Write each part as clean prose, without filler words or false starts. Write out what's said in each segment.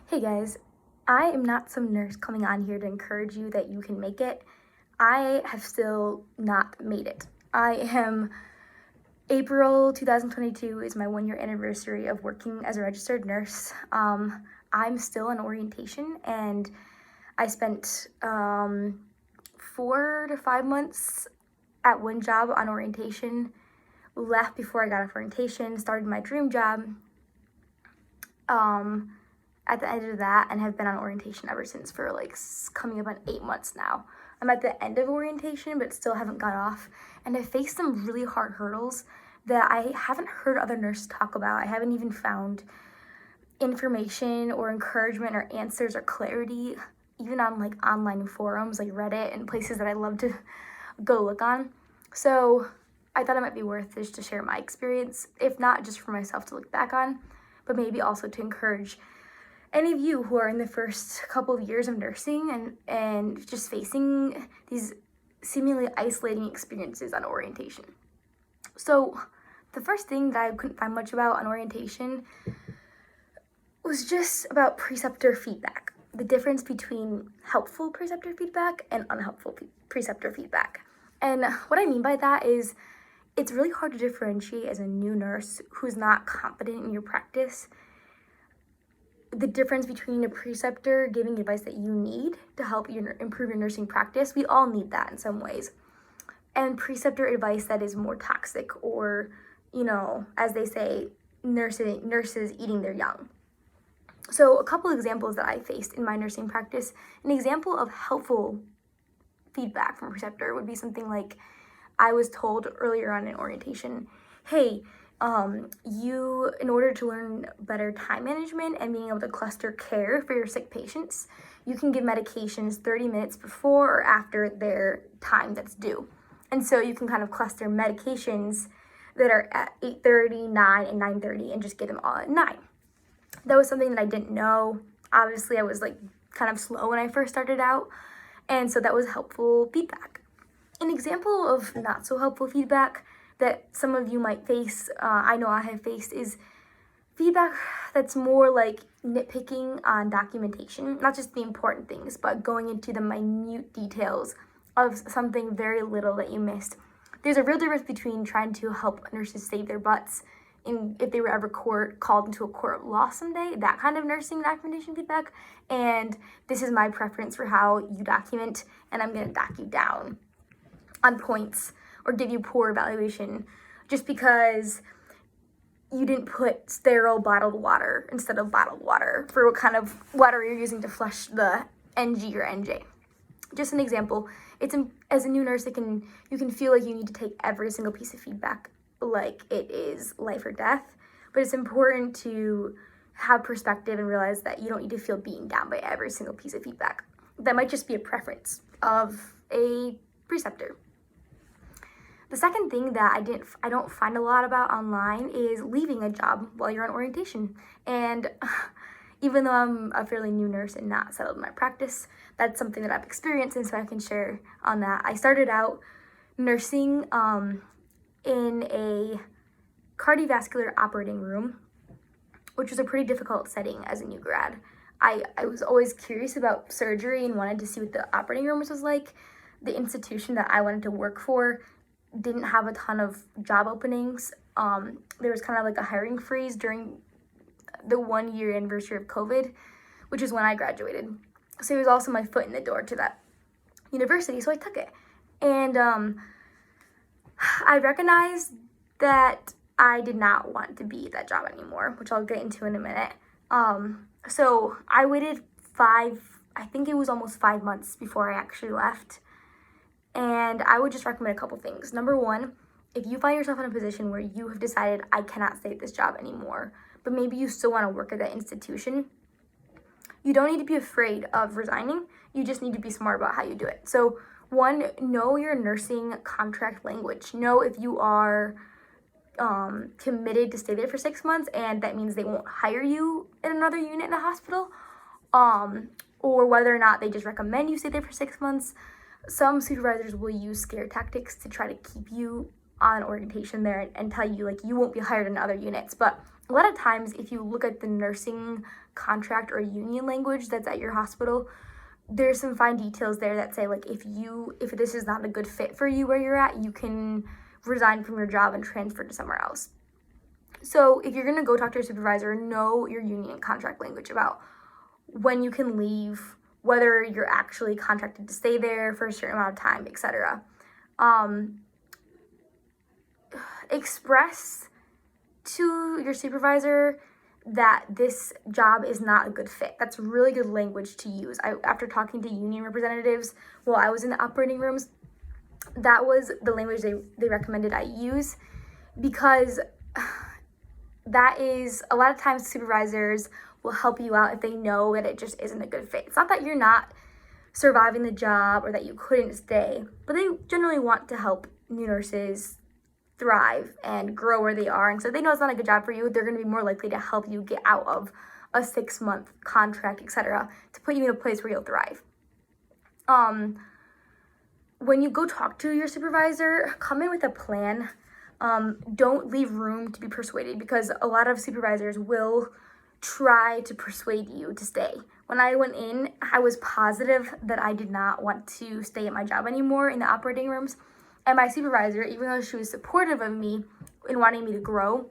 Hey guys, I am not some nurse coming on here to encourage you that you can make it. I have still not made it. April 2022 is my 1 year anniversary of working as a registered nurse. I'm still in orientation and I spent 4 to 5 months at one job on orientation, left before I got off orientation, started my dream job. At the end of that and have been on orientation ever since for coming up on 8 months now. I'm at the end of orientation but still haven't got off, and I faced some really hard hurdles that I haven't heard other nurses talk about. I haven't even found information or encouragement or answers or clarity even on online forums like Reddit and places that I love to go look on. So I thought it might be worth just to share my experience, if not just for myself to look back on, but maybe also to encourage any of you who are in the first couple of years of nursing and just facing these seemingly isolating experiences on orientation. So the first thing that I couldn't find much about on orientation was just about preceptor feedback, the difference between helpful preceptor feedback and unhelpful preceptor feedback. And what I mean by that is it's really hard to differentiate as a new nurse who's not confident in your practice the difference between a preceptor giving advice that you need to help you improve your nursing practice. We all need that in some ways. And preceptor advice that is more toxic, or, as they say, nurses eating their young. So a couple of examples that I faced in my nursing practice. An example of helpful feedback from preceptor would be something like, I was told earlier on in orientation, hey, in order to learn better time management and being able to cluster care for your sick patients, you can give medications 30 minutes before or after their time that's due. And so you can kind of cluster medications that are at 8:30, 9, and 9:30 and just get them all at 9. That was something that I didn't know. Obviously, I was kind of slow when I first started out, and so that was helpful feedback. An example of not so helpful feedback that some of you might face, I know I have faced, is feedback that's more like nitpicking on documentation, not just the important things, but going into the minute details of something very little that you missed. There's a real difference between trying to help nurses save their butts if they were ever called into a court of law someday, that kind of nursing documentation feedback, and this is my preference for how you document, and I'm going to dock you down on points or give you poor evaluation just because you didn't put sterile bottled water instead of bottled water for what kind of water you're using to flush the NG or NJ. Just an example, as a new nurse, you can feel like you need to take every single piece of feedback like it is life or death, but it's important to have perspective and realize that you don't need to feel beaten down by every single piece of feedback. That might just be a preference of a preceptor. The second thing that I don't find a lot about online is leaving a job while you're on orientation. And even though I'm a fairly new nurse and not settled in my practice, that's something that I've experienced, and so I can share on that. I started out nursing in a cardiovascular operating room, which was a pretty difficult setting as a new grad. I was always curious about surgery and wanted to see what the operating room was like. The institution that I wanted to work for didn't have a ton of job openings. There was kind of like a hiring freeze during the 1 year anniversary of COVID, which is when I graduated. So it was also my foot in the door to that university, so I took it. And I recognized that I did not want to be at that job anymore, which I'll get into in a minute. So I waited I think it was almost 5 months before I actually left. And I would just recommend a couple things. Number one, if you find yourself in a position where you have decided, I cannot stay at this job anymore, but maybe you still want to work at that institution, you don't need to be afraid of resigning. You just need to be smart about how you do it. So one, know your nursing contract language. Know if you are committed to stay there for 6 months, and that means they won't hire you in another unit in a hospital, or whether or not they just recommend you stay there for 6 months. Some supervisors will use scare tactics to try to keep you on orientation there and tell you you won't be hired in other units. But a lot of times if you look at the nursing contract or union language that's at your hospital, there's some fine details there that say, like, if this is not a good fit for you where you're at, you can resign from your job and transfer to somewhere else. So if you're going to go talk to your supervisor, know your union contract language about when you can leave, whether you're actually contracted to stay there for a certain amount of time, etc. Express to your supervisor that this job is not a good fit. That's really good language to use. After talking to union representatives while I was in the operating rooms, that was the language they recommended I use, because that is, a lot of times supervisors will help you out if they know that it just isn't a good fit. It's not that you're not surviving the job or that you couldn't stay, but they generally want to help new nurses thrive and grow where they are. And so if they know it's not a good job for you, they're going to be more likely to help you get out of a 6-month contract, etc., to put you in a place where you'll thrive. When you go talk to your supervisor, come in with a plan. Don't leave room to be persuaded, because a lot of supervisors will try to persuade you to stay. When I went in, I was positive that I did not want to stay at my job anymore in the operating rooms. And my supervisor, even though she was supportive of me in wanting me to grow,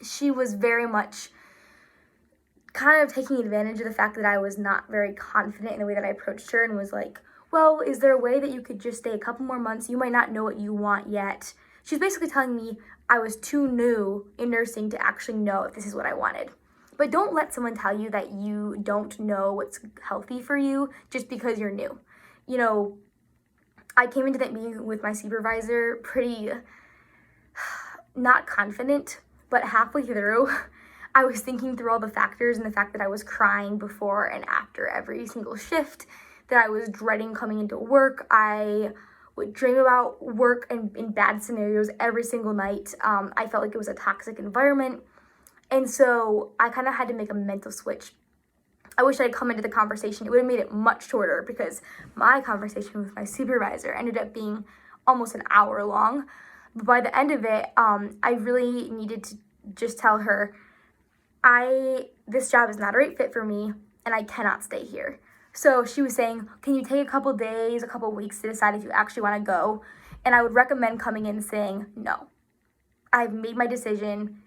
she was very much kind of taking advantage of the fact that I was not very confident in the way that I approached her, and was like, well, is there a way that you could just stay a couple more months? You might not know what you want yet. She's basically telling me I was too new in nursing to actually know if this is what I wanted. But don't let someone tell you that you don't know what's healthy for you just because you're new. You know, I came into that meeting with my supervisor pretty not confident, but halfway through, I was thinking through all the factors, and the fact that I was crying before and after every single shift, that I was dreading coming into work. I would dream about work and in bad scenarios every single night. I felt like it was a toxic environment. And so I kind of had to make a mental switch. I wish I had come into the conversation. It would have made it much shorter, because my conversation with my supervisor ended up being almost an hour long. But by the end of it, I really needed to just tell her, this job is not a right fit for me, and I cannot stay here. So she was saying, can you take a couple days, a couple weeks to decide if you actually want to go? And I would recommend coming in saying, no, I've made my decision.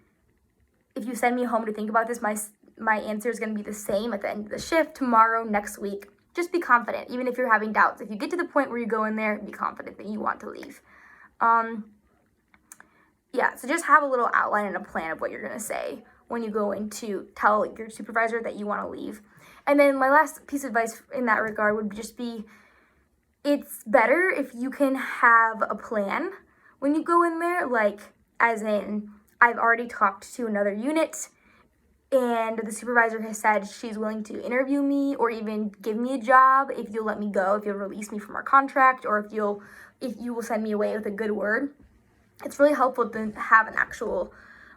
If you send me home to think about this, my answer is going to be the same at the end of the shift, tomorrow, next week. Just be confident, even if you're having doubts. If you get to the point where you go in there, be confident that you want to leave. So just have a little outline and a plan of what you're going to say when you go in to tell your supervisor that you want to leave. And then my last piece of advice in that regard would just be, it's better if you can have a plan when you go in there, like, as in, I've already talked to another unit, and the supervisor has said she's willing to interview me or even give me a job if you'll let me go, if you'll release me from our contract, or if you will send me away with a good word. It's really helpful to have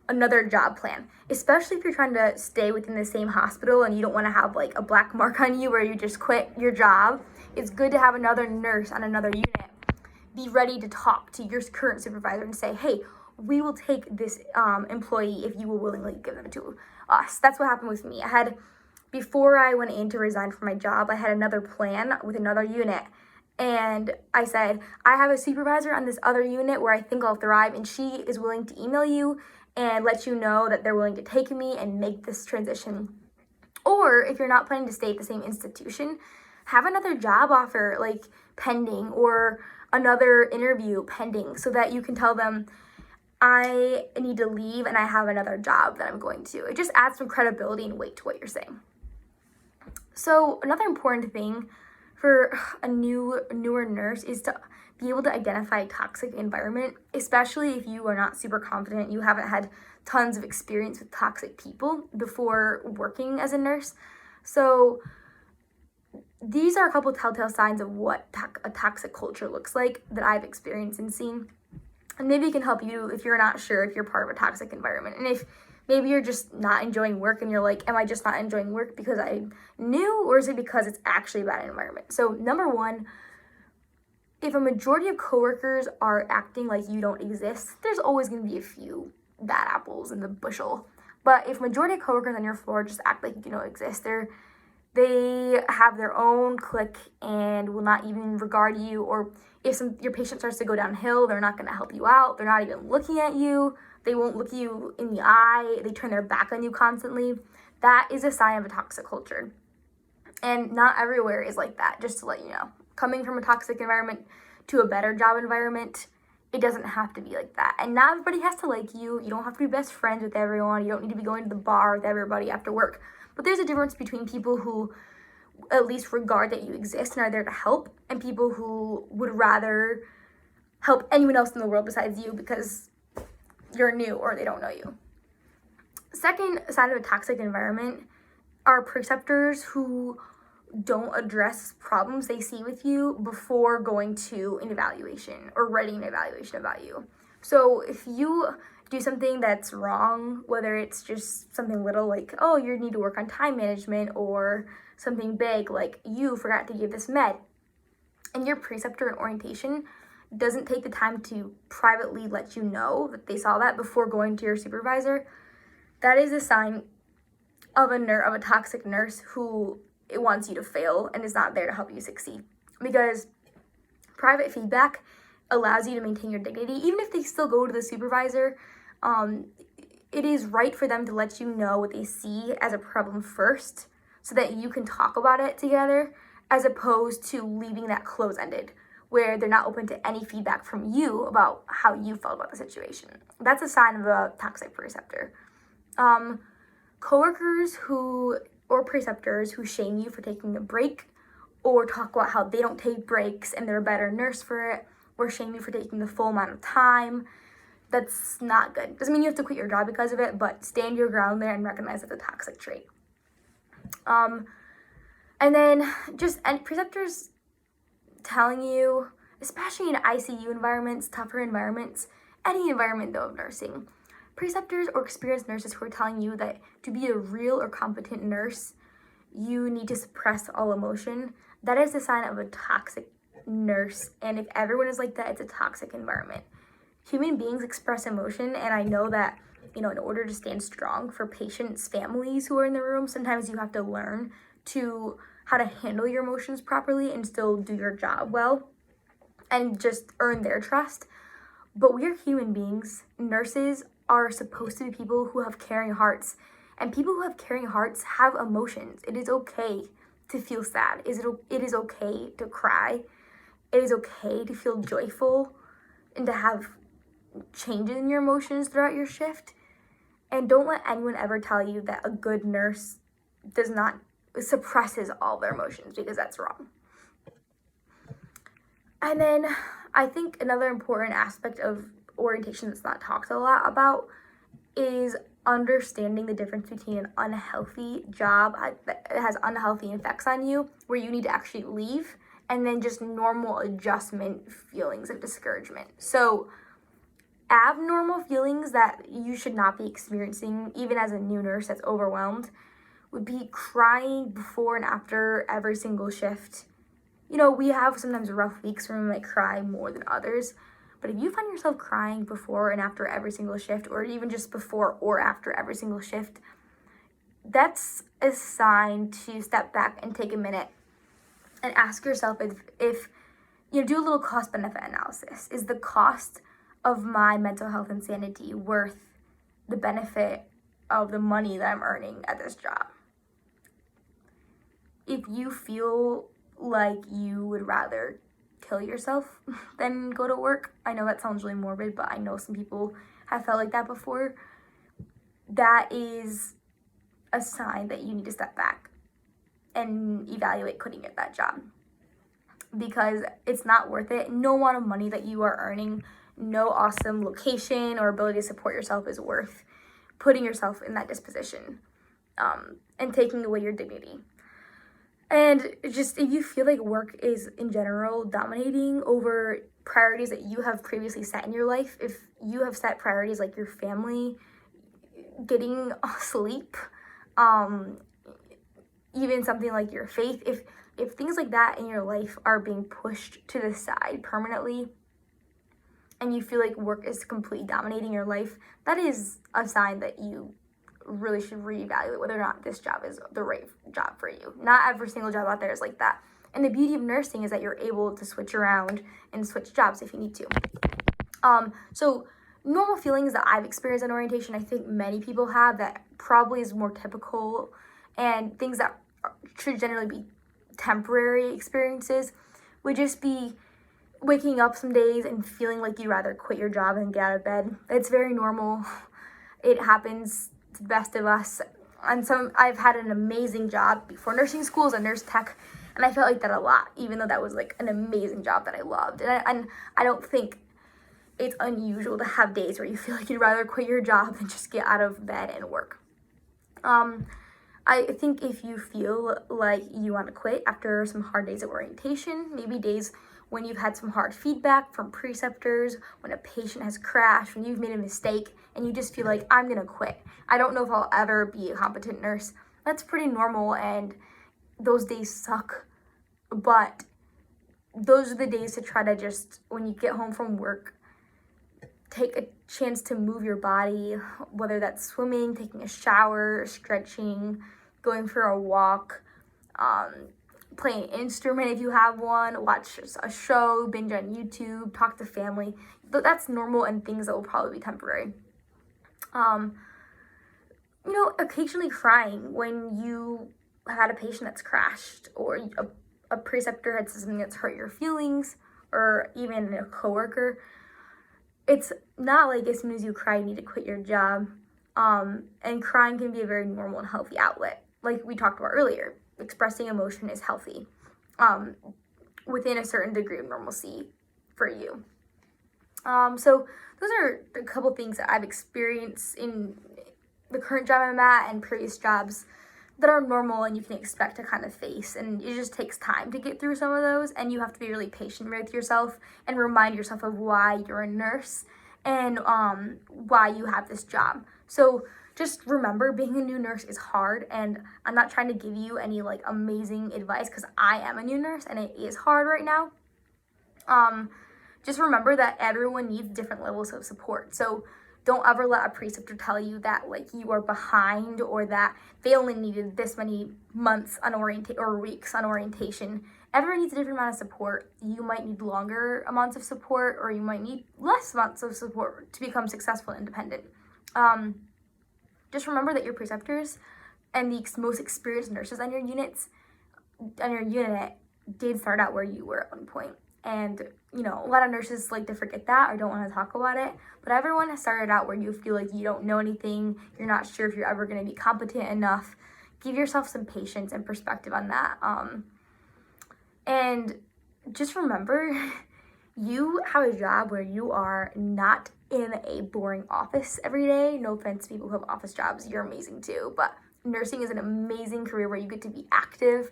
another job plan, especially if you're trying to stay within the same hospital and you don't want to have like a black mark on you where you just quit your job. It's good to have another nurse on another unit be ready to talk to your current supervisor and say, hey, we will take this employee if you will willingly give them to us. That's what happened with me. Before I went in to resign from my job, I had another plan with another unit. And I said, I have a supervisor on this other unit where I think I'll thrive, and she is willing to email you and let you know that they're willing to take me and make this transition. Or if you're not planning to stay at the same institution, have another job offer like pending, or another interview pending, so that you can tell them, I need to leave and I have another job that I'm going to. It just adds some credibility and weight to what you're saying. So another important thing for a newer nurse is to be able to identify a toxic environment, especially if you are not super confident, you haven't had tons of experience with toxic people before working as a nurse. So these are a couple telltale signs of what a toxic culture looks like that I've experienced and seen. And maybe it can help you if you're not sure if you're part of a toxic environment. And if maybe you're just not enjoying work and you're like, am I just not enjoying work because I'm new, or is it because it's actually a bad environment? So number one, if a majority of coworkers are acting like you don't exist, there's always going to be a few bad apples in the bushel. But if majority of coworkers on your floor just act like you don't exist, they have their own clique and will not even regard you, or if your patient starts to go downhill, they're not going to help you out. They're not even looking at you. They won't look you in the eye. They turn their back on you constantly. That is a sign of a toxic culture. And not everywhere is like that, just to let you know. Coming from a toxic environment to a better job environment, it doesn't have to be like that. And not everybody has to like you. You don't have to be best friends with everyone. You don't need to be going to the bar with everybody after work. But there's a difference between people who at least regard that you exist and are there to help, and people who would rather help anyone else in the world besides you because you're new or they don't know you. Second sign of a toxic environment are preceptors who don't address problems they see with you before going to an evaluation or writing an evaluation about you. So if you do something that's wrong, whether it's just something little like, oh, you need to work on time management, or something big like you forgot to give this med, and your preceptor in orientation doesn't take the time to privately let you know that they saw that before going to your supervisor, that is a sign of a toxic nurse who it wants you to fail and is not there to help you succeed. Because private feedback allows you to maintain your dignity. Even if they still go to the supervisor, it is right for them to let you know what they see as a problem first so that you can talk about it together, as opposed to leaving that close-ended where they're not open to any feedback from you about how you felt about the situation. That's a sign of a toxic preceptor. Coworkers or preceptors who shame you for taking a break, or talk about how they don't take breaks and they're a better nurse for it, or shame you for taking the full amount of time, that's not good. Doesn't mean you have to quit your job because of it, but stand your ground there and recognize it's a toxic trait. And then preceptors telling you, especially in ICU environments, tougher environments, any environment though of nursing, preceptors or experienced nurses who are telling you that to be a real or competent nurse, you need to suppress all emotion, that is a sign of a toxic nurse. And if everyone is like that, it's a toxic environment. Human beings express emotion, and I know that, in order to stand strong for patients' families who are in the room, sometimes you have to learn how to handle your emotions properly and still do your job well and just earn their trust. But we are human beings. Nurses are supposed to be people who have caring hearts, and people who have caring hearts have emotions. It is okay to feel sad. It is okay to cry. It is okay to feel joyful and to have changes in your emotions throughout your shift. And don't let anyone ever tell you that a good nurse suppresses all their emotions, because that's wrong. And then I think another important aspect of orientation that's not talked a lot about is understanding the difference between an unhealthy job that has unhealthy effects on you, where you need to actually leave, and then just normal adjustment feelings of discouragement. So abnormal feelings that you should not be experiencing, even as a new nurse that's overwhelmed, would be crying before and after every single shift. We have sometimes rough weeks where we might cry more than others, but if you find yourself crying before and after every single shift, or even just before or after every single shift, that's a sign to step back and take a minute and ask yourself if do a little cost-benefit analysis. Is the cost of my mental health and sanity worth the benefit of the money that I'm earning at this job? If you feel like you would rather kill yourself than go to work, I know that sounds really morbid, but I know some people have felt like that before, that is a sign that you need to step back and evaluate quitting at that job, because it's not worth it. No amount of money that you are earning, no awesome location or ability to support yourself is worth putting yourself in that disposition and taking away your dignity. And just if you feel like work is in general dominating over priorities that you have previously set in your life, if you have set priorities like your family, getting sleep, even something like your faith, if things like that in your life are being pushed to the side permanently, and you feel like work is completely dominating your life, that is a sign that you really should reevaluate whether or not this job is the right job for you. Not every single job out there is like that. And the beauty of nursing is that you're able to switch around and switch jobs if you need to. So normal feelings that I've experienced in orientation, I think many people have, that probably is more typical, and things that should generally be temporary experiences, would just be waking up some days and feeling like you'd rather quit your job than get out of bed. It's very normal. It happens to the best of us. And I've had an amazing job before nursing school as a nurse tech, and I felt like that a lot, even though that was like an amazing job that I loved. And I don't think it's unusual to have days where you feel like you'd rather quit your job than just get out of bed and work. I think if you feel like you want to quit after some hard days of orientation, maybe days when you've had some hard feedback from preceptors, when a patient has crashed, when you've made a mistake, and you just feel like, I'm gonna quit. I don't know if I'll ever be a competent nurse. That's pretty normal, and those days suck, but those are the days to try to just, when you get home from work, take a chance to move your body, whether that's swimming, taking a shower, stretching, going for a walk, play an instrument if you have one, watch a show, binge on YouTube, talk to family. That's normal and things that will probably be temporary. Occasionally crying when you had a patient that's crashed, or a preceptor had something that's hurt your feelings, or even a coworker. It's not like as soon as you cry, you need to quit your job. And crying can be a very normal and healthy outlet. Like we talked about earlier, expressing emotion is healthy, within a certain degree of normalcy for you. So those are a couple things that I've experienced in the current job I'm at and previous jobs that are normal and you can expect to kind of face. And it just takes time to get through some of those, and you have to be really patient with yourself and remind yourself of why you're a nurse and why you have this job. So just remember, being a new nurse is hard, and I'm not trying to give you any like amazing advice because I am a new nurse and it is hard right now. Just remember that everyone needs different levels of support. So don't ever let a preceptor tell you that like you are behind, or that they only needed this many months on or weeks on orientation. Everyone needs a different amount of support. You might need longer amounts of support, or you might need less amounts of support to become successful and independent. Just remember that your preceptors and the most experienced nurses on your unit did start out where you were at one point. And, a lot of nurses like to forget that or don't want to talk about it. But everyone has started out where you feel like you don't know anything. You're not sure if you're ever going to be competent enough. Give yourself some patience and perspective on that. And just remember, you have a job where you are not in a boring office every day. No offense to people who have office jobs. You're amazing too. But nursing is an amazing career where you get to be active.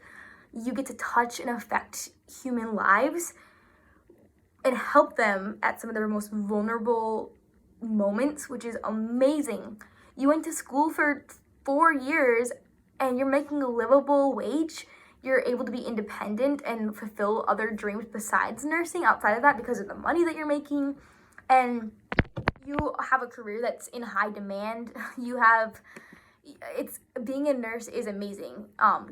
You get to touch and affect human lives and help them at some of their most vulnerable moments, which is amazing. You went to school for 4 years and you're making a livable wage. You're able to be independent and fulfill other dreams besides nursing outside of that because of the money that you're making. And you have a career that's in high demand. Being a nurse is amazing.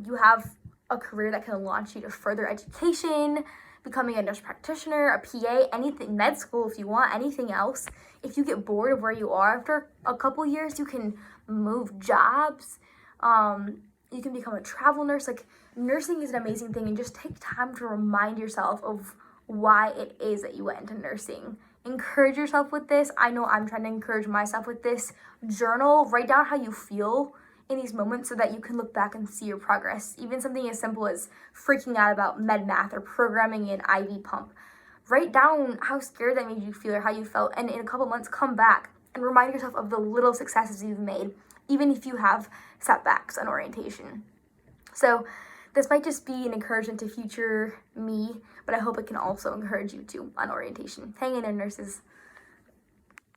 You have a career that can launch you to further education, becoming a nurse practitioner, a PA, anything, med school if you want, anything else. If you get bored of where you are after a couple years, you can move jobs. You can become a travel nurse. Like, nursing is an amazing thing, and just take time to remind yourself of why it is that you went into nursing. Encourage yourself with this. I know I'm trying to encourage myself with this. Journal, write down how you feel in these moments so that you can look back and see your progress. Even something as simple as freaking out about med math or programming an IV pump. Write down how scared that made you feel or how you felt, and in a couple months come back and remind yourself of the little successes you've made, even if you have setbacks on orientation. So this might just be an encouragement to future me, but I hope it can also encourage you too on orientation. Hang in there, nurses.